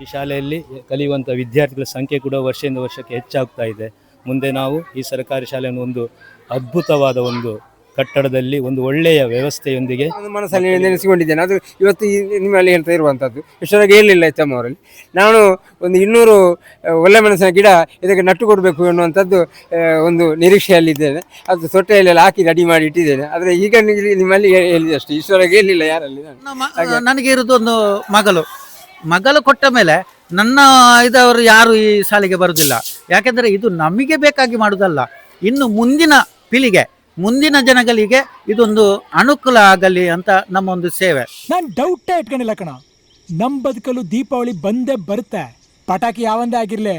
ಈ ಶಾಲೆಯಲ್ಲಿ ಕಲಿಯುವಂಥ ವಿದ್ಯಾರ್ಥಿಗಳ ಸಂಖ್ಯೆ ಕೂಡ ವರ್ಷದಿಂದ ವರ್ಷಕ್ಕೆ ಹೆಚ್ಚಾಗ್ತಾ ಇದೆ. ಮುಂದೆ ನಾವು ಈ ಸರ್ಕಾರಿ ಶಾಲೆಯನ್ನು ಒಂದು ಅದ್ಭುತವಾದ ಒಂದು ಕಟ್ಟಡದಲ್ಲಿ ಒಂದು ಒಳ್ಳೆಯ ವ್ಯವಸ್ಥೆಯೊಂದಿಗೆ ಮನಸ್ಸಲ್ಲಿ ನೆನೆಸಿಕೊಂಡಿದ್ದೇನೆ. ಅದು ಇವತ್ತು ನಿಮ್ಮಲ್ಲಿ ಹೇಳ್ತಾ ಇರುವಂಥದ್ದು. ಇಷ್ಟೊಳಗೆ ಹೇಳಿಲ್ಲ ಎಚ್ ಎಂ ಅವರಲ್ಲಿ. ನಾನು ಒಂದು 200 ಒಳ್ಳೆ ಮೆಣಸಿನ ಗಿಡ ಇದಕ್ಕೆ ನಟ್ಟು ಕೊಡಬೇಕು ಎನ್ನುವಂಥದ್ದು ಒಂದು ನಿರೀಕ್ಷೆಯಲ್ಲಿದ್ದೇನೆ. ಅದು ತೊಟ್ಟೆಯಲ್ಲೆಲ್ಲ ಹಾಕಿ ರೆಡಿ ಮಾಡಿ ಇಟ್ಟಿದ್ದೇನೆ. ಆದರೆ ಈಗ ನಿಮ್ಮಲ್ಲಿ ಹೇಳಿದಷ್ಟು ಇಷ್ಟೊಳಗೆ ಹೇಳಿಲ್ಲ ಯಾರಲ್ಲಿ. ನನಗೆ ಇರೋದು ಒಂದು ಮಗಳು ಕೊಟ್ಟ ಮೇಲೆ ನನ್ನ ಇದವರು ಯಾರು ಈ ಶಾಲೆಗೆ ಬರುವುದಿಲ್ಲ. ಯಾಕೆಂದರೆ ಇದು ನಮಗೆ ಬೇಕಾಗಿ ಮಾಡುವುದಲ್ಲ, ಇನ್ನು ಮುಂದಿನ ಪೀಳಿಗೆ ಮುಂದಿನ ಜನಗಳಿಗೆ ಇದೊಂದು ಅನುಕೂಲ ಆಗಲಿ ಅಂತ ನಮ್ಮ ಒಂದು ಸೇವೆ. ನಾನು ಡೌಟೇ ಇಟ್ಕೊಂಡಿಲ್ಲ ಕಣ. ನಮ್ಮ ಬದುಕಲು ದೀಪಾವಳಿ ಬಂದೇ ಬರುತ್ತೆ. ಪಟಾಕಿ ಯಾವಂದೇ ಆಗಿರ್ಲಿ,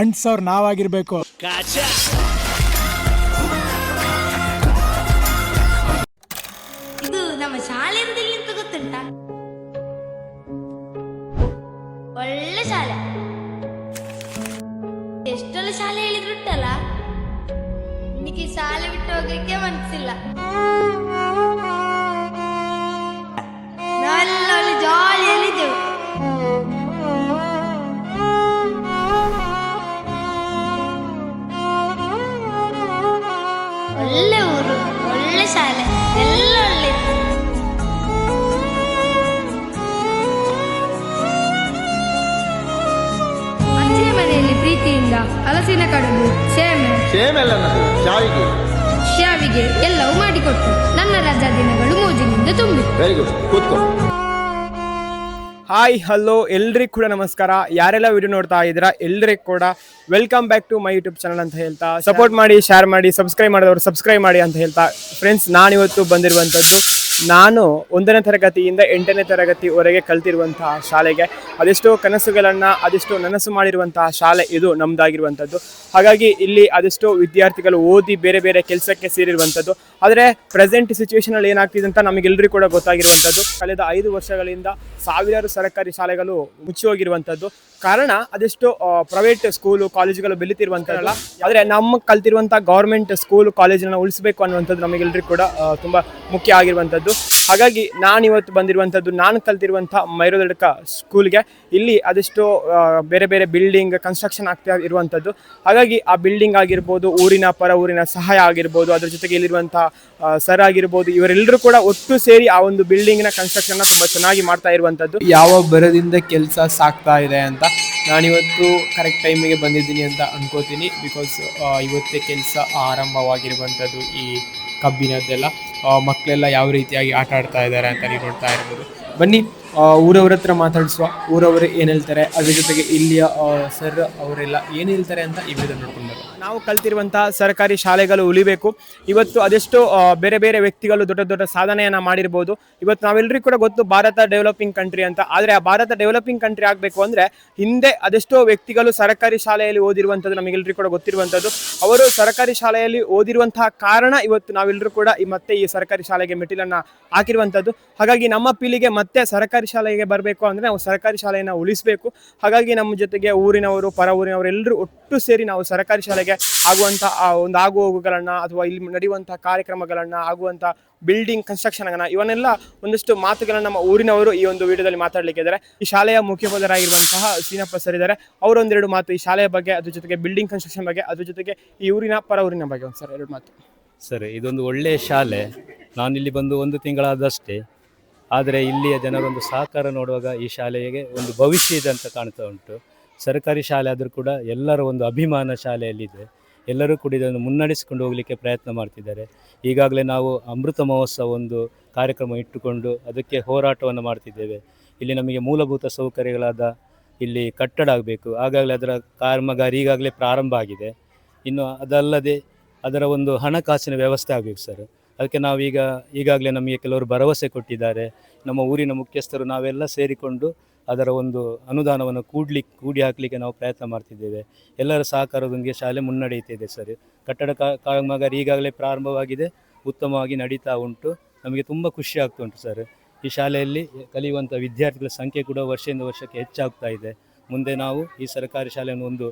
ಅಂಟ್ಸೋರ್ ನಾವಾಗಿರ್ಬೇಕು. ಇದು ನಮ್ಮ ಶಾಲೆಯಲ್ಲಿ ಅಂತ ಗೊತ್ತುಂಟ? ಒಳ್ಳೆ ಶಾಲೆ. ಎಷ್ಟೊಳ್ಳೆ ಶಾಲೆ ಹೇಳಿದ್ರುಂಟಲ್ಲ, ನಿನಗೆ ಶಾಲೆ ಬಿಟ್ಟು ಹೋಗಕ್ಕೆ ಮನಸ್ಸಿಲ್ಲ. ನಾವೆಲ್ಲ ಒಳ್ಳೆ ಜಾಲಿಯಲ್ಲಿದ್ದೆವು. ಒಳ್ಳೆ ಊರು, ಒಳ್ಳೆ ಶಾಲೆ, ಎಲ್ಲ ಒಳ್ಳೆ. ಅಜ್ಜಿಯ ಮನೆಯಲ್ಲಿ ಪ್ರೀತಿಯಿಂದ ಹಲಸಿನ ಕಡುಬು, ಶಾವಿಗೆ ಎಲ್ಲವೂ ಮಾಡಿಕೊಟ್ಟು ನನ್ನ ರಜಾ ದಿನಗಳು ಮೋಜಿನಿಂದ ತುಂಬಿ. ವೆರಿ ಗುಡ್, ಕೂತ್ಕೋ. ಹಾಯ್, ಹಲೋ, ಎಲ್ರಿಗೂ ಕೂಡ ನಮಸ್ಕಾರ. ಯಾರೆಲ್ಲ ವಿಡಿಯೋ ನೋಡ್ತಾ ಇದ್ದೀರಾ ಎಲ್ರಿಗೂ ಕೂಡ welcome back to my YouTube channel ಅಂತ ಹೇಳ್ತಾ, ಸಪೋರ್ಟ್ ಮಾಡಿ, ಶೇರ್ ಮಾಡಿ, ಸಬ್ಸ್ಕ್ರೈಬ್ ಮಾಡಿದವರು ಸಬ್ಸ್ಕ್ರೈಬ್ ಮಾಡಿ ಅಂತ ಹೇಳ್ತಾ, ಫ್ರೆಂಡ್ಸ್ ನಾನಿವತ್ತು ಬಂದಿರುವಂಥದ್ದು ನಾನು 1ನೇ ತರಗತಿಯಿಂದ 8ನೇ ತರಗತಿವರೆಗೆ ಕಲ್ತಿರುವಂತಹ ಶಾಲೆಗೆ. ಅದೆಷ್ಟೋ ಕನಸುಗಳನ್ನು ಅದೆಷ್ಟೋ ನನಸು ಮಾಡಿರುವಂತಹ ಶಾಲೆ ಇದು ನಮ್ಮದಾಗಿರುವಂಥದ್ದು. ಹಾಗಾಗಿ ಇಲ್ಲಿ ಅದೆಷ್ಟೋ ವಿದ್ಯಾರ್ಥಿಗಳು ಓದಿ ಬೇರೆ ಬೇರೆ ಕೆಲಸಕ್ಕೆ ಸೇರಿರುವಂಥದ್ದು. ಆದರೆ ಪ್ರೆಸೆಂಟ್ ಸಿಚುವೇಷನಲ್ಲಿ ಏನಾಗ್ತಿದೆ ಅಂತ ನಮಗೆಲ್ಲರಿಗೂ ಕೂಡ ಗೊತ್ತಾಗಿರುವಂಥದ್ದು. ಕಳೆದ 5 ವರ್ಷಗಳಿಂದ ಸಾವಿರಾರು ಸರ್ಕಾರಿ ಶಾಲೆಗಳು ಮುಚ್ಚಿ ಹೋಗಿರುವಂಥದ್ದು. ಕಾರಣ ಅದೆಷ್ಟೋ ಪ್ರೈವೇಟ್ ಸ್ಕೂಲು ಕಾಲೇಜುಗಳು ಬೆಳೀತಿರುವಂಥದ್ದಲ್ಲ, ಆದರೆ ನಮ್ಮ ಕಲ್ತಿರುವಂಥ ಗೌರ್ಮೆಂಟ್ ಸ್ಕೂಲು ಕಾಲೇಜನ್ನು ಉಳಿಸಬೇಕು ಅನ್ನುವಂಥದ್ದು ನಮಗೆಲ್ಲರಿಗೂ ಕೂಡ ತುಂಬ ಮುಖ್ಯ ಆಗಿರುವಂಥದ್ದು. ಹಾಗಾಗಿ ನಾನಿವತ್ತು ಬಂದಿರುವಂಥದ್ದು ನಾನು ಕಲ್ತಿರುವಂಥ ಮೈರೋದಡ್ಕ ಸ್ಕೂಲ್ಗೆ. ಇಲ್ಲಿ ಅದೆಷ್ಟೋ ಬೇರೆ ಬೇರೆ ಬಿಲ್ಡಿಂಗ್ ಕನ್ಸ್ಟ್ರಕ್ಷನ್ ಆಗ್ತಾ ಇರುವಂಥದ್ದು. ಹಾಗಾಗಿ ಆ ಬಿಲ್ಡಿಂಗ್ ಆಗಿರ್ಬೋದು, ಊರಿನ ಪರ ಊರಿನ ಸಹಾಯ ಆಗಿರ್ಬೋದು, ಅದ್ರ ಜೊತೆಗೆ ಇಲ್ಲಿರುವಂಥ ಸರ್ ಆಗಿರ್ಬೋದು, ಇವರೆಲ್ಲರೂ ಕೂಡ ಒಟ್ಟು ಸೇರಿ ಆ ಒಂದು ಬಿಲ್ಡಿಂಗ್ನ ಕನ್ಸ್ಟ್ರಕ್ಷನ್ನ ತುಂಬ ಚೆನ್ನಾಗಿ ಮಾಡ್ತಾ ಇರುವಂಥದ್ದು. ಯಾವ ಬರದಿಂದ ಕೆಲಸ ಸಾಗ್ತಾ ಇದೆ ಅಂತ ನಾನಿವತ್ತು ಕರೆಕ್ಟ್ ಟೈಮಿಗೆ ಬಂದಿದ್ದೀನಿ ಅಂತ ಅನ್ಕೋತೀನಿ. ಬಿಕಾಸ್ ಇವತ್ತೇ ಕೆಲಸ ಆರಂಭವಾಗಿರುವಂಥದ್ದು. ಈ ಕಬ್ಬಿನದ್ದೆಲ್ಲ ಮಕ್ಕಳೆಲ್ಲ ಯಾವ ರೀತಿಯಾಗಿ ಆಟ ಆಡ್ತಾ ಇದ್ದಾರೆ ಅಂತ ನೀವು ನೋಡ್ತಾ ಇರ್ಬೋದು. ಬನ್ನಿ ಊರವ್ರ ಹತ್ರ ಮಾತಾಡಿಸುವ, ಊರವರು ಏನು ಹೇಳ್ತಾರೆ, ಅದ್ರ ಜೊತೆಗೆ ಇಲ್ಲಿಯ ಸರ್ ಅವರೆಲ್ಲ ಏನು ಹೇಳ್ತಾರೆ ಅಂತ ಈ ವಿಡಿಯೋ ನೋಡ್ಕೊಂಡು ಬರೋಣ. ನಾವು ಕಲ್ತಿರುವಂಥ ಸರ್ಕಾರಿ ಶಾಲೆಗಳು ಉಳಿಬೇಕು. ಇವತ್ತು ಅದೆಷ್ಟೋ ಬೇರೆ ಬೇರೆ ವ್ಯಕ್ತಿಗಳು ದೊಡ್ಡ ದೊಡ್ಡ ಸಾಧನೆಯನ್ನು ಮಾಡಿರ್ಬೋದು. ಇವತ್ತು ನಾವೆಲ್ಲರಿಗೂ ಕೂಡ ಗೊತ್ತು ಭಾರತ ಡೆವಲಪಿಂಗ್ ಕಂಟ್ರಿ ಅಂತ. ಆದರೆ ಆ ಭಾರತ ಡೆವಲಪಿಂಗ್ ಕಂಟ್ರಿ ಆಗಬೇಕು ಅಂದರೆ ಹಿಂದೆ ಅದೆಷ್ಟೋ ವ್ಯಕ್ತಿಗಳು ಸರ್ಕಾರಿ ಶಾಲೆಯಲ್ಲಿ ಓದಿರುವಂಥದ್ದು ನಮಗೆಲ್ಲರಿಗೂ ಕೂಡ ಗೊತ್ತಿರುವಂಥದ್ದು. ಅವರು ಸರ್ಕಾರಿ ಶಾಲೆಯಲ್ಲಿ ಓದಿರುವಂತಹ ಕಾರಣ ಇವತ್ತು ನಾವೆಲ್ಲರೂ ಕೂಡ ಮತ್ತೆ ಈ ಸರ್ಕಾರಿ ಶಾಲೆಗೆ ಮೆಟ್ಟಿಲನ್ನು ಹಾಕಿರುವಂಥದ್ದು. ಹಾಗಾಗಿ ನಮ್ಮ ಪೀಳಿಗೆ ಮತ್ತೆ ಸರ್ಕಾರಿ ಶಾಲೆಗೆ ಬರಬೇಕು ಅಂದರೆ ನಾವು ಸರ್ಕಾರಿ ಶಾಲೆಯನ್ನು ಉಳಿಸಬೇಕು. ಹಾಗಾಗಿ ನಮ್ಮ ಜೊತೆಗೆ ಊರಿನವರು ಪರ ಊರಿನವರು ಎಲ್ಲರೂ ಒಟ್ಟು ಸೇರಿ ನಾವು ಸರ್ಕಾರಿ ಶಾಲೆಗೆ ಆಗುವಂಥ ಒಂದು ಆಗು ಹೋಗುಗಳನ್ನು ಅಥವಾ ಇಲ್ಲಿ ನಡೆಯುವಂಥ ಕಾರ್ಯಕ್ರಮಗಳನ್ನು, ಆಗುವಂಥ ಬಿಲ್ಡಿಂಗ್ ಕನ್ಸ್ಟ್ರಕ್ಷನ್ಗಳನ್ನು, ಇವನ್ನೆಲ್ಲ ಒಂದಷ್ಟು ಮಾತುಗಳನ್ನು ನಮ್ಮ ಊರಿನವರು ಈ ಒಂದು ವಿಡಿಯೋದಲ್ಲಿ ಮಾತಾಡಲಿಕ್ಕೆ ಇದ್ದಾರೆ. ಈ ಶಾಲೆಯ ಮುಖ್ಯೋಪಾಧ್ಯಾಯರಾಗಿರುವಂತಹ ಸೀನಪ್ಪ ಸರ್ ಇದ್ದಾರೆ. ಅವರು ಒಂದೆರಡು ಮಾತು ಈ ಶಾಲೆಯ ಬಗ್ಗೆ, ಅದ್ರ ಜೊತೆಗೆ ಬಿಲ್ಡಿಂಗ್ ಕನ್ಸ್ಟ್ರಕ್ಷನ್ ಬಗ್ಗೆ, ಅದ್ರ ಜೊತೆಗೆ ಈ ಊರಿನ ಪರ ಊರಿನ ಬಗ್ಗೆ ಒಂದು ಸರ್ 2 ಮಾತು. ಸರ್, ಇದೊಂದು ಒಳ್ಳೆಯ ಶಾಲೆ. ನಾನಿಲ್ಲಿ ಬಂದು 1 ತಿಂಗಳಾದಷ್ಟೇ. ಆದರೆ ಇಲ್ಲಿಯ ಜನರೊಂದು ಸಹಕಾರ ನೋಡುವಾಗ ಈ ಶಾಲೆಗೆ ಒಂದು ಭವಿಷ್ಯ ಇದೆ ಅಂತ ಕಾಣ್ತಾ ಉಂಟು. ಸರ್ಕಾರಿ ಶಾಲೆ ಆದರೂ ಕೂಡ ಎಲ್ಲರ ಒಂದು ಅಭಿಮಾನ ಶಾಲೆಯಲ್ಲಿದೆ. ಎಲ್ಲರೂ ಕೂಡ ಇದನ್ನು ಮುನ್ನಡೆಸಿಕೊಂಡು ಹೋಗಲಿಕ್ಕೆ ಪ್ರಯತ್ನ ಮಾಡ್ತಿದ್ದಾರೆ. ಈಗಾಗಲೇ ನಾವು ಅಮೃತ ಮಹೋತ್ಸವ ಒಂದು ಕಾರ್ಯಕ್ರಮ ಇಟ್ಟುಕೊಂಡು ಅದಕ್ಕೆ ಹೋರಾಟವನ್ನು ಮಾಡ್ತಿದ್ದೇವೆ. ಇಲ್ಲಿ ನಮಗೆ ಮೂಲಭೂತ ಸೌಕರ್ಯಗಳಾದ ಇಲ್ಲಿ ಕಟ್ಟಡ ಆಗಬೇಕು. ಆಗಾಗಲೇ ಅದರ ಕಾಮಗಾರಿ ಈಗಾಗಲೇ ಪ್ರಾರಂಭ ಆಗಿದೆ. ಇನ್ನು ಅದಲ್ಲದೆ ಅದರ ಒಂದು ಹಣಕಾಸಿನ ವ್ಯವಸ್ಥೆ ಆಗಬೇಕು ಸರ್. ಅದಕ್ಕೆ ಈಗಾಗಲೇ ನಮಗೆ ಕೆಲವರು ಭರವಸೆ ಕೊಟ್ಟಿದ್ದಾರೆ. ನಮ್ಮ ಊರಿನ ಮುಖ್ಯಸ್ಥರು ನಾವೆಲ್ಲ ಸೇರಿಕೊಂಡು ಅದರ ಒಂದು ಅನುದಾನವನ್ನು ಕೂಡಿ ಹಾಕಲಿಕ್ಕೆ ನಾವು ಪ್ರಯತ್ನ ಮಾಡ್ತಿದ್ದೇವೆ. ಎಲ್ಲರ ಸಹಕಾರದೊಂದಿಗೆ ಶಾಲೆ ಮುನ್ನಡೆಯುತ್ತಿದೆ ಸರ್. ಕಟ್ಟಡ ಕಾಮಗಾರಿ ಈಗಾಗಲೇ ಪ್ರಾರಂಭವಾಗಿದೆ, ಉತ್ತಮವಾಗಿ ನಡೀತಾ ಉಂಟು. ನಮಗೆ ತುಂಬ ಖುಷಿ ಆಗ್ತಾ ಉಂಟು ಸರ್. ಈ ಶಾಲೆಯಲ್ಲಿ ಕಲಿಯುವಂಥ ವಿದ್ಯಾರ್ಥಿಗಳ ಸಂಖ್ಯೆ ಕೂಡ ವರ್ಷದಿಂದ ವರ್ಷಕ್ಕೆ ಹೆಚ್ಚಾಗ್ತಾ ಇದೆ. ಮುಂದೆ ನಾವು ಈ ಸರ್ಕಾರಿ ಶಾಲೆಯನ್ನು ಒಂದು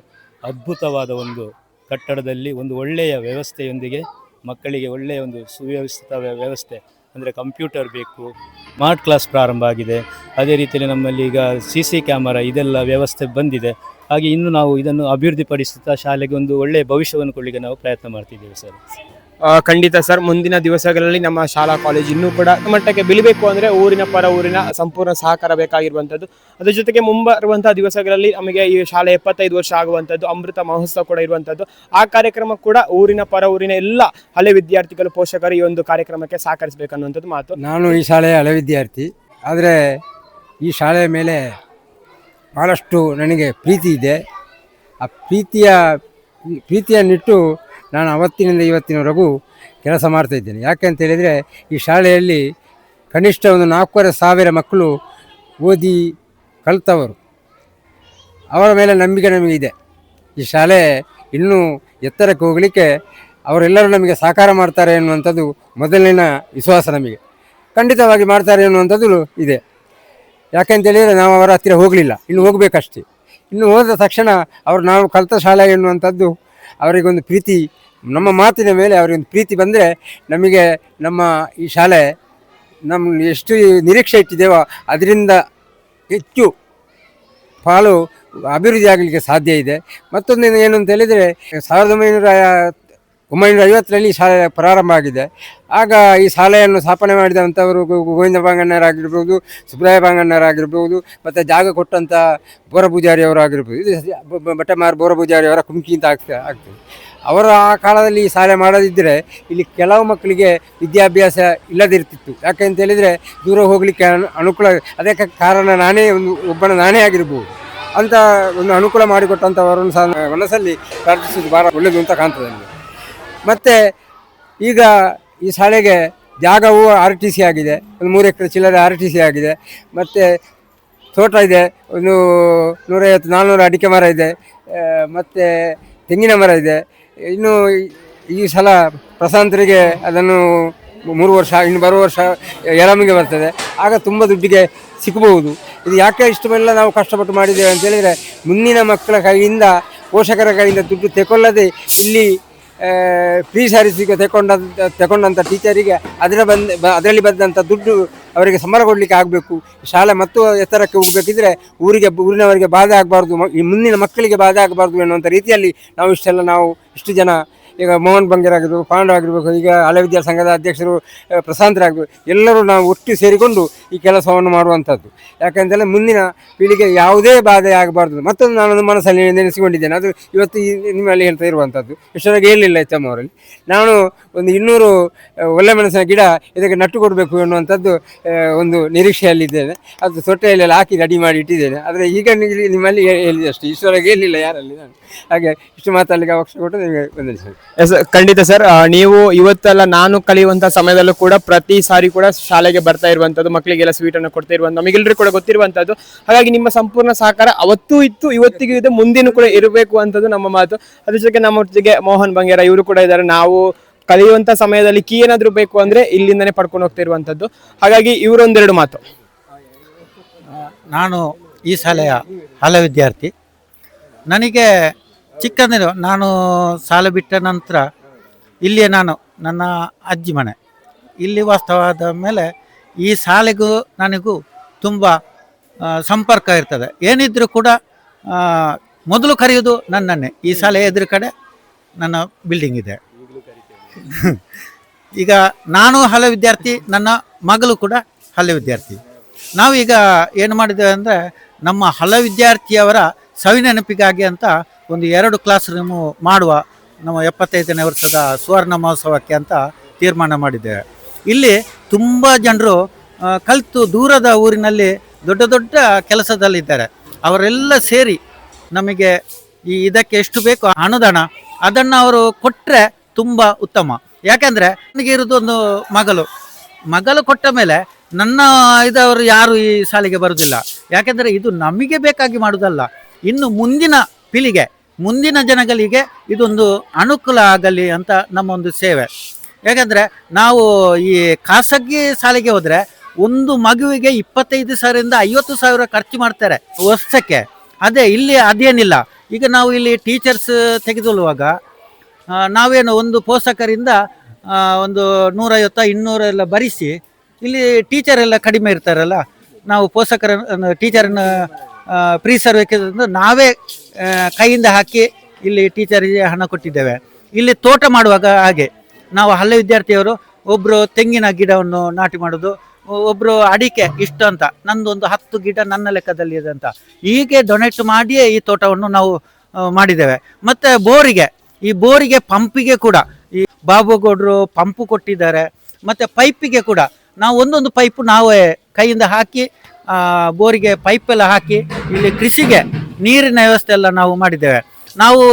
ಅದ್ಭುತವಾದ ಒಂದು ಕಟ್ಟಡದಲ್ಲಿ ಒಂದು ಒಳ್ಳೆಯ ವ್ಯವಸ್ಥೆಯೊಂದಿಗೆ ಮಕ್ಕಳಿಗೆ ಒಳ್ಳೆಯ ಒಂದು ಸುವ್ಯವಸ್ಥಿತ ವ್ಯವಸ್ಥೆ ಅಂದರೆ ಕಂಪ್ಯೂಟರ್ ಬೇಕು, ಸ್ಮಾರ್ಟ್ ಕ್ಲಾಸ್ ಪ್ರಾರಂಭ ಆಗಿದೆ. ಅದೇ ರೀತಿಯಲ್ಲಿ ನಮ್ಮಲ್ಲಿ ಈಗ CC ಕ್ಯಾಮರಾ ಇದೆಲ್ಲ ವ್ಯವಸ್ಥೆ ಬಂದಿದೆ. ಹಾಗೆ ಇನ್ನು ನಾವು ಇದನ್ನು ಅಭಿವೃದ್ಧಿಪಡಿಸುತ್ತಾ ಶಾಲೆಗೆ ಒಂದು ಒಳ್ಳೆಯ ಭವಿಷ್ಯವನ್ನು ಕೊಡಲಿಕ್ಕೆ ನಾವು ಪ್ರಯತ್ನ ಮಾಡ್ತಿದ್ದೇವೆ ಸರ್. ಖಂಡಿತ ಸರ್, ಮುಂದಿನ ದಿವಸಗಳಲ್ಲಿ ನಮ್ಮ ಶಾಲಾ ಕಾಲೇಜ್ ಇನ್ನೂ ಕೂಡ ಮಟ್ಟಕ್ಕೆ ಬೆಳಿಬೇಕು ಅಂದರೆ ಊರಿನ ಪರ ಊರಿನ ಸಂಪೂರ್ಣ ಸಹಕಾರ ಬೇಕಾಗಿರುವಂಥದ್ದು. ಅದ್ರ ಜೊತೆಗೆ ಮುಂಬರುವಂತಹ ದಿವಸಗಳಲ್ಲಿ ನಮಗೆ ಈ ಶಾಲೆ 75 ವರ್ಷ ಆಗುವಂಥದ್ದು, ಅಮೃತ ಮಹೋತ್ಸವ ಕೂಡ ಇರುವಂಥದ್ದು. ಆ ಕಾರ್ಯಕ್ರಮ ಕೂಡ ಊರಿನ ಪರ ಊರಿನ ಎಲ್ಲ ಹಳೆ ವಿದ್ಯಾರ್ಥಿಗಳು, ಪೋಷಕರು ಈ ಒಂದು ಕಾರ್ಯಕ್ರಮಕ್ಕೆ ಸಹಕರಿಸಬೇಕನ್ನುವಂಥದ್ದು ಮಾತು. ನಾನು ಈ ಶಾಲೆಯ ಹಳೆ ವಿದ್ಯಾರ್ಥಿ, ಆದರೆ ಈ ಶಾಲೆಯ ಮೇಲೆ ಭಾಳಷ್ಟು ನನಗೆ ಪ್ರೀತಿ ಇದೆ. ಆ ಪ್ರೀತಿಯನ್ನಿಟ್ಟು ನಾನು ಅವತ್ತಿನಿಂದ ಇವತ್ತಿನವರೆಗೂ ಕೆಲಸ ಮಾಡ್ತಾಯಿದ್ದೇನೆ. ಯಾಕೆ ಅಂತ ಹೇಳಿದರೆ ಈ ಶಾಲೆಯಲ್ಲಿ ಕನಿಷ್ಠ ಒಂದು 4,500 ಮಕ್ಕಳು ಓದಿ ಕಲಿತವರು. ಅವರ ಮೇಲೆ ನಂಬಿಕೆ ನಮಗಿದೆ. ಈ ಶಾಲೆ ಇನ್ನೂ ಎತ್ತರಕ್ಕೆ ಹೋಗಲಿಕ್ಕೆ ಅವರೆಲ್ಲರೂ ನಮಗೆ ಸಹಕಾರ ಮಾಡ್ತಾರೆ ಎನ್ನುವಂಥದ್ದು ಮೊದಲನೇ ವಿಶ್ವಾಸ. ನಮಗೆ ಖಂಡಿತವಾಗಿ ಮಾಡ್ತಾರೆ ಎನ್ನುವಂಥದ್ದು ಇದೆ. ಯಾಕೆಂತೇಳಿದರೆ ನಾವು ಅವರ ಹತ್ತಿರ ಹೋಗಲಿಲ್ಲ, ಇನ್ನು ಹೋಗಬೇಕಷ್ಟೇ. ಇನ್ನು ಹೋದ ತಕ್ಷಣ ನಾವು ಕಲಿತ ಶಾಲೆ ಎನ್ನುವಂಥದ್ದು ಅವರಿಗೊಂದು ಪ್ರೀತಿ, ನಮ್ಮ ಮಾತಿನ ಮೇಲೆ ಅವರಿಗೊಂದು ಪ್ರೀತಿ ಬಂದರೆ ನಮಗೆ ನಮ್ಮ ಈ ಶಾಲೆ ನಮ್ಮ ಎಷ್ಟು ನಿರೀಕ್ಷೆ ಇಟ್ಟಿದ್ದೇವೋ ಅದರಿಂದ ಹೆಚ್ಚು ಪಾಲು ಅಭಿವೃದ್ಧಿ ಆಗಲಿಕ್ಕೆ ಸಾಧ್ಯ ಇದೆ. ಮತ್ತೊಂದು ಏನು ಅಂತ ಹೇಳಿದರೆ 1950ರಲ್ಲಿ ಈ ಶಾಲೆ ಪ್ರಾರಂಭ ಆಗಿದೆ. ಆಗ ಈ ಶಾಲೆಯನ್ನು ಸ್ಥಾಪನೆ ಮಾಡಿದಂಥವರು ಗೋವಿಂದ ಬಾಂಗಣ್ಣರಾಗಿರ್ಬೋದು, ಸುಬ್ರಾಯ ಬಾಂಗಣ್ಣರಾಗಿರ್ಬೋದು, ಮತ್ತು ಜಾಗ ಕೊಟ್ಟಂಥ ಬೋರಪೂಜಾರಿಯವರಾಗಿರ್ಬೋದು. ಇದು ಬಟ್ಟಮಾರ್ ಬೋರಪೂಜಾರಿಯವರ ಕುಮ್ಕಿ ಅಂತ ಆಗ್ತದೆ. ಅವರು ಆ ಕಾಲದಲ್ಲಿ ಈ ಶಾಲೆ ಮಾಡದಿದ್ದರೆ ಇಲ್ಲಿ ಕೆಲವು ಮಕ್ಕಳಿಗೆ ವಿದ್ಯಾಭ್ಯಾಸ ಇಲ್ಲದಿರ್ತಿತ್ತು. ಯಾಕೆಂತ ಹೇಳಿದರೆ ದೂರ ಹೋಗಲಿಕ್ಕೆ ಅನುಕೂಲ. ಅದಕ್ಕೆ ಕಾರಣ ನಾನೇ ಆಗಿರ್ಬೋದು ಅಂತ ಒಂದು ಅನುಕೂಲ ಮಾಡಿಕೊಟ್ಟಂಥವರನ್ನು ಸಹ ಮನಸ್ಸಲ್ಲಿ ಪ್ರಾರ್ಥಿಸೋದು ಭಾಳ ಒಳ್ಳೆಯದು ಅಂತ ಕಾಣ್ತದೆ ನನಗೆ. ಮತ್ತು ಈಗ ಈ ಶಾಲೆಗೆ ಜಾಗವು RTC ಆಗಿದೆ, ಒಂದು 3 ಎಕರೆ ಚಿಲ್ಲರೆ RTC ಆಗಿದೆ. ಮತ್ತು ತೋಟ ಇದೆ, ಒಂದು 150-400 ಅಡಿಕೆ ಮರ ಇದೆ, ಮತ್ತು ತೆಂಗಿನ ಮರ ಇದೆ. ಇನ್ನು ಈ ಸಲ ಪ್ರಶಾಂತರಿಗೆ ಅದನ್ನು 3 ವರ್ಷ, ಇನ್ನು ಬರುವ ವರ್ಷ ಎರಮಿಗೆ ಬರ್ತದೆ. ಆಗ ತುಂಬ ದುಡ್ಡಿಗೆ ಸಿಗಬಹುದು. ಇದು ಯಾಕೆ ಇಷ್ಟವೆಲ್ಲ ನಾವು ಕಷ್ಟಪಟ್ಟು ಮಾಡಿದ್ದೇವೆ ಅಂತೇಳಿದರೆ ಮುಂದಿನ ಮಕ್ಕಳ ಕೈಯಿಂದ, ಪೋಷಕರ ಕೈಯಿಂದ ದುಡ್ಡು ತೆಗೊಳ್ಳದೆ ಇಲ್ಲಿ ಫ್ರೀ ಸರ್ವಿಸಿಗೆ ತಗೊಂಡಂಥ ಟೀಚರಿಗೆ ಅದರಲ್ಲಿ ಬಂದಂಥ ದುಡ್ಡು ಅವರಿಗೆ ಸಂಬಳ ಕೊಡಲಿಕ್ಕೆ ಆಗಬೇಕು. ಶಾಲೆ ಮತ್ತು ಎತ್ತರಕ್ಕೆ ಹೋಗಬೇಕಿದ್ರೆ ಊರಿನವರಿಗೆ ಬಾಧೆ ಆಗಬಾರ್ದು, ಈ ಮುಂದಿನ ಮಕ್ಕಳಿಗೆ ಬಾಧೆ ಆಗಬಾರ್ದು ಎನ್ನುವಂಥ ರೀತಿಯಲ್ಲಿ ನಾವು ಇಷ್ಟು ಜನ, ಈಗ ಮೋಹನ್ ಬಂಗೇರ್ ಆಗಿರ್ಬೇಕು, ಪಾಂಡು ಆಗಿರಬೇಕು, ಈಗ ಹಳೆ ವಿದ್ಯಾ ಸಂಘದ ಅಧ್ಯಕ್ಷರು ಪ್ರಶಾಂತರಾಗಬೇಕು, ಎಲ್ಲರೂ ನಾವು ಒಟ್ಟು ಸೇರಿಕೊಂಡು ಈ ಕೆಲಸವನ್ನು ಮಾಡುವಂಥದ್ದು. ಯಾಕೆಂದರೆ ಮುಂದಿನ ಪೀಳಿಗೆ ಯಾವುದೇ ಬಾಧೆ ಆಗಬಾರ್ದು. ಮತ್ತೊಂದು ನಾನೊಂದು ಮನಸ್ಸಲ್ಲಿ ನೆನೆಸಿಕೊಂಡಿದ್ದೇನೆ, ಅದು ಇವತ್ತು ನಿಮ್ಮಲ್ಲಿ ಹೇಳ್ತಾ ಇರುವಂಥದ್ದು. ಇಷ್ಟೊಳಗೆ ಹೇಳಿಲ್ಲ ಎಚ್ಚಮ್ಮ ಅವರಲ್ಲಿ. ನಾನು ಒಂದು 200 ಒಳ್ಳೆ ಮೆಣಸಿನ ಗಿಡ ಇದಕ್ಕೆ ನಟ್ಟು ಕೊಡಬೇಕು ಎನ್ನುವಂಥದ್ದು ಒಂದು ನಿರೀಕ್ಷೆಯಲ್ಲಿದ್ದೇನೆ. ಅದು ತೊಟ್ಟೆಯಲ್ಲೆಲ್ಲ ಹಾಕಿ ರೆಡಿ ಮಾಡಿ ಇಟ್ಟಿದ್ದೇನೆ. ಆದರೆ ಈಗ ನಿಮ್ಮಲ್ಲಿ ಹೇಳಿದೆ ಅಷ್ಟೇ, ಇಷ್ಟೊಳಗೆ ಹೇಳಿಲ್ಲ ಯಾರಲ್ಲಿ ನಾನು. ಹಾಗೆ ಇಷ್ಟು ಮಾತಾಡಲಿಕ್ಕೆ ಅವಕಾಶ ಕೊಟ್ಟು ನಿಮಗೆ ವಂದಿಸ್ತೇನೆ. ಖಂಡಿತ ಸರ್, ನೀವು ಇವತ್ತೆಲ್ಲ ನಾನು ಕಲಿಯುವಂಥ ಸಮಯದಲ್ಲೂ ಕೂಡ ಪ್ರತಿ ಸಾರಿ ಕೂಡ ಶಾಲೆಗೆ ಬರ್ತಾ ಇರುವಂಥದ್ದು, ಮಕ್ಕಳಿಗೆಲ್ಲ ಸ್ವೀಟನ್ನು ಕೊಡ್ತಾ ಇರುವಂಥ ನಮಗೆಲ್ಲರೂ ಕೂಡ ಗೊತ್ತಿರುವಂಥದ್ದು. ಹಾಗಾಗಿ ನಿಮ್ಮ ಸಂಪೂರ್ಣ ಸಹಕಾರ ಅವತ್ತೂ ಇತ್ತು, ಇವತ್ತಿಗೂ ಇದೆ, ಮುಂದಿನ ಕೂಡ ಇರಬೇಕು ಅಂತದ್ದು ನಮ್ಮ ಮಾತು. ಅದ್ರ ಜೊತೆಗೆ ನಮ್ಮೊಟ್ಟಿಗೆ ಮೋಹನ್ ಬಂಗೇರ ಇವರು ಕೂಡ ಇದ್ದಾರೆ. ನಾವು ಕಲಿಯುವಂಥ ಸಮಯದಲ್ಲಿ ಕೀ ಏನಾದರೂ ಬೇಕು ಅಂದರೆ ಇಲ್ಲಿಂದನೇ ಪಡ್ಕೊಂಡು ಹೋಗ್ತಾ ಇರುವಂಥದ್ದು. ಹಾಗಾಗಿ ಇವರೊಂದೆರಡು ಮಾತು. ನಾನು ಈ ಶಾಲೆಯ ಹಳೆ ವಿದ್ಯಾರ್ಥಿ. ನನಗೆ ಚಿಕ್ಕಂದಿನ ನಾನು ಶಾಲೆ ಬಿಟ್ಟ ನಂತರ ಇಲ್ಲಿಯೇ ನನ್ನ ಅಜ್ಜಿ ಮನೆ ಇಲ್ಲಿ ವಾಸ್ತವಾದ ಮೇಲೆ ಈ ಶಾಲೆಗೂ ನನಗೂ ತುಂಬ ಸಂಪರ್ಕ ಇರ್ತದೆ. ಏನಿದ್ರೂ ಕೂಡ ಮೊದಲು ಕರೆಯೋದು ನನ್ನನ್ನೇ. ಈ ಶಾಲೆ ಎದುರು ಕಡೆ ನನ್ನ ಬಿಲ್ಡಿಂಗ್ ಇದೆ. ಈಗ ನಾನು ಹಳೆ ವಿದ್ಯಾರ್ಥಿ, ನನ್ನ ಮಗಳು ಕೂಡ ಹಳೆ ವಿದ್ಯಾರ್ಥಿ. ನಾವೀಗ ಏನು ಮಾಡಿದ್ದೇವೆ ಅಂದರೆ ನಮ್ಮ ಹಳೆ ವಿದ್ಯಾರ್ಥಿಯವರ ಸವಿನೆನಪಿಗಾಗಿ ಅಂತ ಒಂದು 2 ಕ್ಲಾಸ್ ರೂಮು ಮಾಡುವ, ನಮ್ಮ 75ನೇ ವರ್ಷದ ಸುವರ್ಣ ಮಹೋತ್ಸವಕ್ಕೆ ಅಂತ ತೀರ್ಮಾನ ಮಾಡಿದ್ದೇವೆ. ಇಲ್ಲಿ ತುಂಬ ಜನರು ಕಲಿತು ದೂರದ ಊರಿನಲ್ಲಿ ದೊಡ್ಡ ದೊಡ್ಡ ಕೆಲಸದಲ್ಲಿದ್ದಾರೆ. ಅವರೆಲ್ಲ ಸೇರಿ ನಮಗೆ ಇದಕ್ಕೆ ಎಷ್ಟು ಬೇಕು ಅನುದಾನ ಅದನ್ನು ಅವರು ಕೊಟ್ಟರೆ ತುಂಬ ಉತ್ತಮ. ಯಾಕೆಂದರೆ ನನಗೆ ಇರೋದು ಒಂದು ಮಗಳು ಕೊಟ್ಟ ಮೇಲೆ ನನ್ನ ಇದವರು ಯಾರು ಈ ಶಾಲೆಗೆ ಬರುವುದಿಲ್ಲ. ಯಾಕೆಂದರೆ ಇದು ನಮಗೆ ಬೇಕಾಗಿ ಮಾಡುವುದಲ್ಲ, ಇನ್ನು ಮುಂದಿನ ಪೀಳಿಗೆ, ಮುಂದಿನ ಜನಗಳಿಗೆ ಇದೊಂದು ಅನುಕೂಲ ಆಗಲಿ ಅಂತ ನಮ್ಮ ಒಂದು ಸೇವೆ. ಯಾಕೆಂದರೆ ನಾವು ಈ ಖಾಸಗಿ ಶಾಲೆಗೆ ಹೋದರೆ ಒಂದು ಮಗುವಿಗೆ 25,000ರಿಂದ 50,000 ಖರ್ಚು ಮಾಡ್ತಾರೆ ವರ್ಷಕ್ಕೆ. ಇಲ್ಲಿ ಅದೇನಿಲ್ಲ. ಈಗ ನಾವು ಇಲ್ಲಿ ಟೀಚರ್ಸ್ ತೆಗೆದುಕೊಳ್ಳುವಾಗ ನಾವೇನು ಒಂದು ಪೋಷಕರಿಂದ ಒಂದು 150 200 ಎಲ್ಲ ಭರಿಸಿ, ಇಲ್ಲಿ ಟೀಚರ್ ಎಲ್ಲ ಕಡಿಮೆ ಇರ್ತಾರಲ್ಲ, ನಾವು ಪೋಷಕರ ಟೀಚರನ್ನು ಫ್ರೀ ಸರ್ವಿಸ್ ನಾವೇ ಕೈಯಿಂದ ಹಾಕಿ ಇಲ್ಲಿ ಟೀಚರಿಗೆ ಹಣ ಕೊಟ್ಟಿದ್ದೇವೆ. ಇಲ್ಲಿ ತೋಟ ಮಾಡುವಾಗ ಹಾಗೆ ನಾವು ಹಳ್ಳಿ ವಿದ್ಯಾರ್ಥಿಯವರು ಒಬ್ಬರು ತೆಂಗಿನ ಗಿಡವನ್ನು ನಾಟಿ ಮಾಡೋದು, ಒಬ್ಬರು ಅಡಿಕೆ ಇಷ್ಟು ಅಂತ, ನಂದು ಒಂದು 10 ಗಿಡ ನನ್ನ ಲೆಕ್ಕದಲ್ಲಿ ಇದೆ ಅಂತ, ಹೀಗೆ ಡೊನೇಟ್ ಮಾಡಿಯೇ ಈ ತೋಟವನ್ನು ನಾವು ಮಾಡಿದ್ದೇವೆ. ಮತ್ತು ಬೋರಿಗೆ ಪಂಪಿಗೆ ಕೂಡ ಈ ಬಾಬುಗೌಡರು ಪಂಪು ಕೊಟ್ಟಿದ್ದಾರೆ. ಮತ್ತು ಪೈಪಿಗೆ ಕೂಡ ನಾವು ಒಂದೊಂದು ಪೈಪು ನಾವೇ ಕೈಯಿಂದ ಹಾಕಿ ಬೋರಿಗೆ ಪೈಪೆಲ್ಲ ಹಾಕಿ ಇಲ್ಲಿ ಕೃಷಿಗೆ ನೀರಿನ ವ್ಯವಸ್ಥೆ ಎಲ್ಲ ನಾವು ಮಾಡಿದ್ದೇವೆ. ನಾವು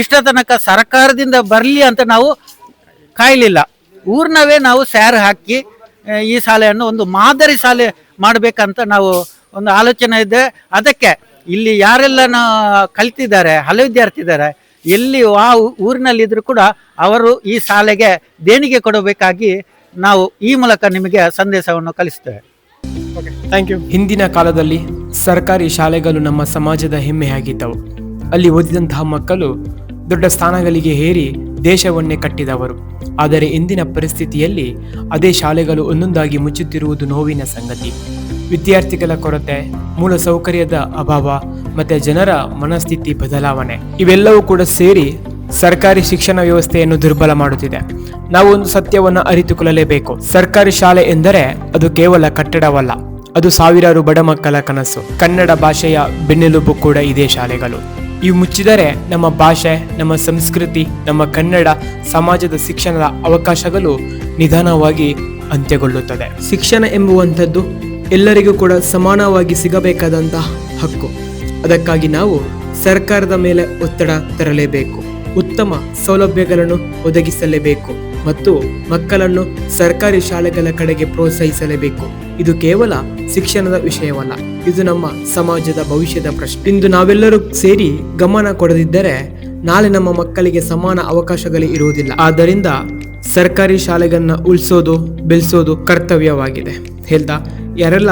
ಇಷ್ಟ ತನಕ ಸರ್ಕಾರದಿಂದ ಬರಲಿ ಅಂತ ನಾವು ಕಾಯಲಿಲ್ಲ, ಊರಿನವೇ ನಾವು ಸ್ಯಾರ್ ಹಾಕಿ ಈ ಶಾಲೆಯನ್ನು ಒಂದು ಮಾದರಿ ಶಾಲೆ ಮಾಡಬೇಕಂತ ನಾವು ಒಂದು ಆಲೋಚನೆ ಇದೆ. ಅದಕ್ಕೆ ಇಲ್ಲಿ ಯಾರೆಲ್ಲ ಕಲ್ತಿದ್ದಾರೆ, ಹಲವು ವಿದ್ಯಾರ್ಥಿ ಇದ್ದಾರೆ, ಎಲ್ಲಿ ಊರಿನಲ್ಲಿದ್ದರೂ ಕೂಡ ಅವರು ಈ ಶಾಲೆಗೆ ದೇಣಿಗೆ ಕೊಡಬೇಕಾಗಿ ನಾವು ಈ ಮೂಲಕ ನಿಮಗೆ ಸಂದೇಶವನ್ನು ಕಳಿಸ್ತೇವೆ. Okay, thank you. ಹಿಂದಿನ ಕಾಲದಲ್ಲಿ ಸರ್ಕಾರಿ ಶಾಲೆಗಳು ನಮ್ಮ ಸಮಾಜದ ಹೆಮ್ಮೆಯಾಗಿದ್ದವು. ಅಲ್ಲಿ ಓದಿದಂತಹ ಮಕ್ಕಳು ದೊಡ್ಡ ಸ್ಥಾನಗಳಿಗೆ ಏರಿ ದೇಶವನ್ನೇ ಕಟ್ಟಿದವರು. ಆದರೆ ಇಂದಿನ ಪರಿಸ್ಥಿತಿಯಲ್ಲಿ ಅದೇ ಶಾಲೆಗಳು ಒಂದೊಂದಾಗಿ ಮುಚ್ಚುತ್ತಿರುವುದು ನೋವಿನ ಸಂಗತಿ. ವಿದ್ಯಾರ್ಥಿಗಳ ಕೊರತೆ, ಮೂಲ ಸೌಕರ್ಯದ ಅಭಾವ ಮತ್ತು ಜನರ ಮನಸ್ಥಿತಿ ಬದಲಾವಣೆ ಇವೆಲ್ಲವೂ ಕೂಡ ಸೇರಿ ಸರ್ಕಾರಿ ಶಿಕ್ಷಣ ವ್ಯವಸ್ಥೆಯನ್ನು ದುರ್ಬಲ ಮಾಡುತ್ತಿದೆ. ನಾವು ಒಂದು ಸತ್ಯವನ್ನು ಅರಿತುಕೊಳ್ಳಲೇಬೇಕು. ಸರ್ಕಾರಿ ಶಾಲೆ ಎಂದರೆ ಅದು ಕೇವಲ ಕಟ್ಟಡವಲ್ಲ, ಅದು ಸಾವಿರಾರು ಬಡ ಮಕ್ಕಳ ಕನಸು. ಕನ್ನಡ ಭಾಷೆಯ ಬೆನ್ನೆಲುಬು ಕೂಡ ಇದೇ ಶಾಲೆಗಳು. ಇವು ಮುಚ್ಚಿದರೆ ನಮ್ಮ ಭಾಷೆ, ನಮ್ಮ ಸಂಸ್ಕೃತಿ, ನಮ್ಮ ಕನ್ನಡ ಸಮಾಜದ ಶಿಕ್ಷಣದ ಅವಕಾಶಗಳು ನಿಧಾನವಾಗಿ ಅಂತ್ಯಗೊಳ್ಳುತ್ತದೆ. ಶಿಕ್ಷಣ ಎಂಬುವಂಥದ್ದು ಎಲ್ಲರಿಗೂ ಕೂಡ ಸಮಾನವಾಗಿ ಸಿಗಬೇಕಾದಂತಹ ಹಕ್ಕು. ಅದಕ್ಕಾಗಿ ನಾವು ಸರ್ಕಾರದ ಮೇಲೆ ಒತ್ತಡ ತರಲೇಬೇಕು, ಉತ್ತಮ ಸೌಲಭ್ಯಗಳನ್ನು ಒದಗಿಸಲೇಬೇಕು ಮತ್ತು ಮಕ್ಕಳನ್ನು ಸರ್ಕಾರಿ ಶಾಲೆಗಳ ಕಡೆಗೆ ಪ್ರೋತ್ಸಾಹಿಸಲೇಬೇಕು. ಇದು ಕೇವಲ ಶಿಕ್ಷಣದ ವಿಷಯವಲ್ಲ, ಇದು ನಮ್ಮ ಸಮಾಜದ ಭವಿಷ್ಯದ ಪ್ರಶ್ನೆ. ಇಂದು ನಾವೆಲ್ಲರೂ ಸೇರಿ ಗಮನ ಕೊಡದಿದ್ದರೆ ನಾಳೆ ನಮ್ಮ ಮಕ್ಕಳಿಗೆ ಸಮಾನ ಅವಕಾಶಗಳು ಇರುವುದಿಲ್ಲ. ಆದ್ದರಿಂದ ಸರ್ಕಾರಿ ಶಾಲೆಗಳನ್ನ ಉಳಿಸೋದು, ಬೆಳೆಸೋದು ಕರ್ತವ್ಯವಾಗಿದೆ. ಹೇಳ್ತಾ ಯಾರೆಲ್ಲ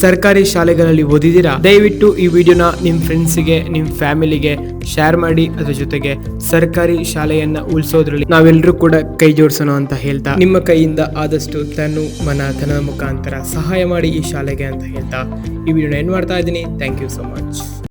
ಸರ್ಕಾರಿ ಶಾಲೆಗಳಲ್ಲಿ ಓದಿದ್ದೀರಾ, ದಯವಿಟ್ಟು ಈ ವಿಡಿಯೋನ ನಿಮ್ಮ ಫ್ರೆಂಡ್ಸಿಗೆ, ನಿಮ್ಮ ಫ್ಯಾಮಿಲಿಗೆ ಶೇರ್ ಮಾಡಿ. ಅದ್ರ ಜೊತೆಗೆ ಸರ್ಕಾರಿ ಶಾಲೆಯನ್ನ ಉಳಿಸೋದ್ರಲ್ಲಿ ನಾವೆಲ್ಲರೂ ಕೂಡ ಕೈ ಜೋಡಿಸೋಣ ಅಂತ ಹೇಳ್ತಾ, ನಿಮ್ಮ ಕೈಯಿಂದ ಆದಷ್ಟು ತನು ಮನ ಧನದ ಮುಖಾಂತರ ಸಹಾಯ ಮಾಡಿ ಈ ಶಾಲೆಗೆ ಅಂತ ಹೇಳ್ತಾ ಈ ವಿಡಿಯೋನ ಎಂಡ್ ಮಾಡ್ತಾ ಇದ್ದೀನಿ. Thank you so much.